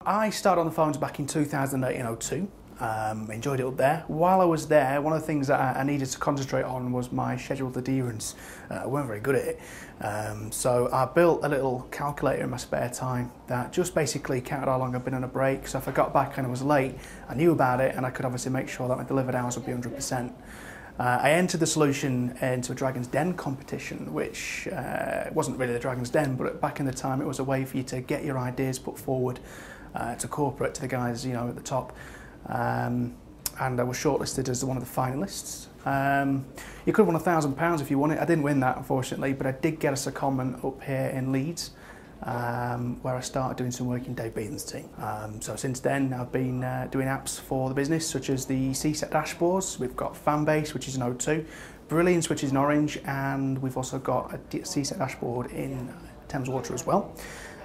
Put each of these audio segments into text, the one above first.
I started on the phones back in 2008 and 02. Enjoyed it up there. While I was there, one of the things that I needed to concentrate on was my scheduled adherence. I weren't very good at it. So I built a little calculator in my spare time that just basically counted how long I've been on a break. So if I got back and I was late, I knew about it and I could obviously make sure that my delivered hours would be 100%. I entered the solution into a Dragon's Den competition, which wasn't really the Dragon's Den, but back in the time it was a way for you to get your ideas put forward to corporate, to the guys, you know, at the top. And I was shortlisted as one of the finalists. You could have won £1,000 if you won it. I didn't win that, unfortunately, but I did get a secondment up here in Leeds, where I started doing some work in Dave Beatham's team. So since then, I've been doing apps for the business, such as the CSET dashboards. We've got Fanbase, which is an O2, Brilliance, which is an Orange, and we've also got a CSET dashboard in Thames Water as well.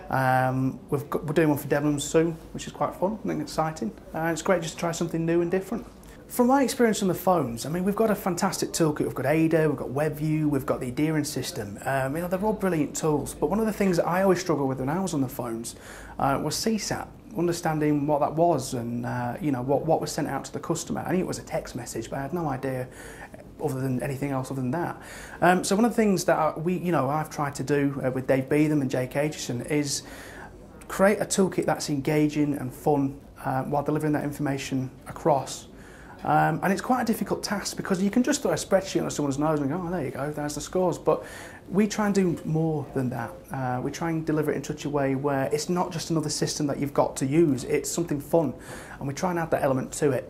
We're doing one for Devlin soon, which is quite fun and exciting. It's great just to try something new and different. From my experience on the phones, I mean, we've got a fantastic toolkit. We've got Ada, we've got WebView, we've got the adherence system. You know, they're all brilliant tools. But one of the things that I always struggled with when I was on the phones was CSAT, understanding what that was and you know, what was sent out to the customer. I knew it was a text message, but I had no idea other than anything else other than that. So one of the things that I've tried to do with Dave Beatham and Jake Aitchison is create a toolkit that's engaging and fun while delivering that information across. And it's quite a difficult task because you can just throw a spreadsheet on someone's nose and go, oh, there you go, there's the scores. But we try and do more than that. We try and deliver it in such a way where it's not just another system that you've got to use, it's something fun. And we try and add that element to it.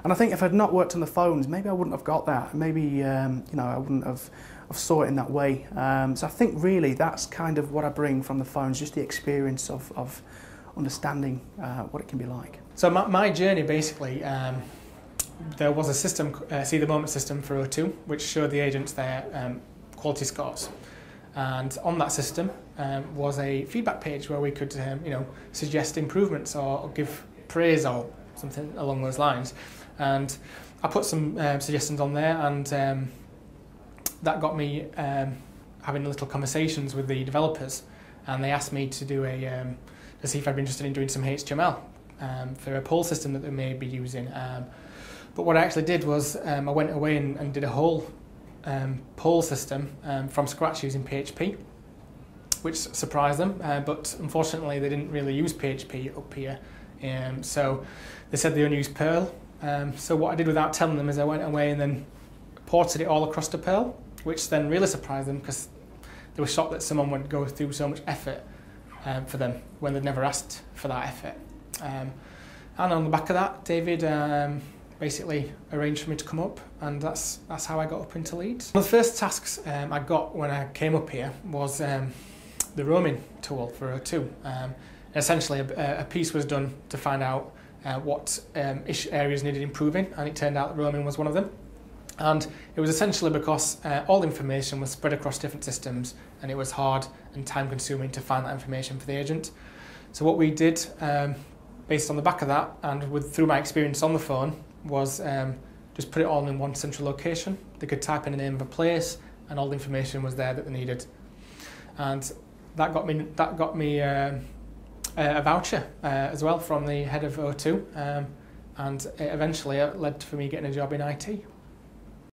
And I think if I'd not worked on the phones, maybe I wouldn't have got that. Maybe you know, I wouldn't have saw it in that way. So I think really that's kind of what I bring from the phones, just the experience of understanding what it can be like. So my journey basically, there was a system, See the Moment system for O2, which showed the agents their quality scores. And on that system was a feedback page where we could you know, suggest improvements or give praise or something along those lines. And I put some suggestions on there, and that got me having little conversations with the developers, and they asked me to do to see if I'd be interested in doing some HTML for a poll system that they may be using. But what I actually did was I went away and did a whole poll system from scratch using PHP, which surprised them, but unfortunately they didn't really use PHP up here. So they said they only use Perl. So what I did without telling them is I went away and then ported it all across to Perl, which then really surprised them because they were shocked that someone would go through so much effort for them when they'd never asked for that effort. And on the back of that, David basically arranged for me to come up, and that's how I got up into Leeds. One of the first tasks I got when I came up here was the roaming tool for O2. Essentially a piece was done to find out what areas needed improving, and it turned out that roaming was one of them. And it was essentially because all the information was spread across different systems, and it was hard and time consuming to find that information for the agent. So what we did, based on the back of that, and through my experience on the phone, was just put it all in one central location. They could type in the name of a place, and all the information was there that they needed. And that got me a voucher as well from the head of O2, and it eventually led for me getting a job in IT.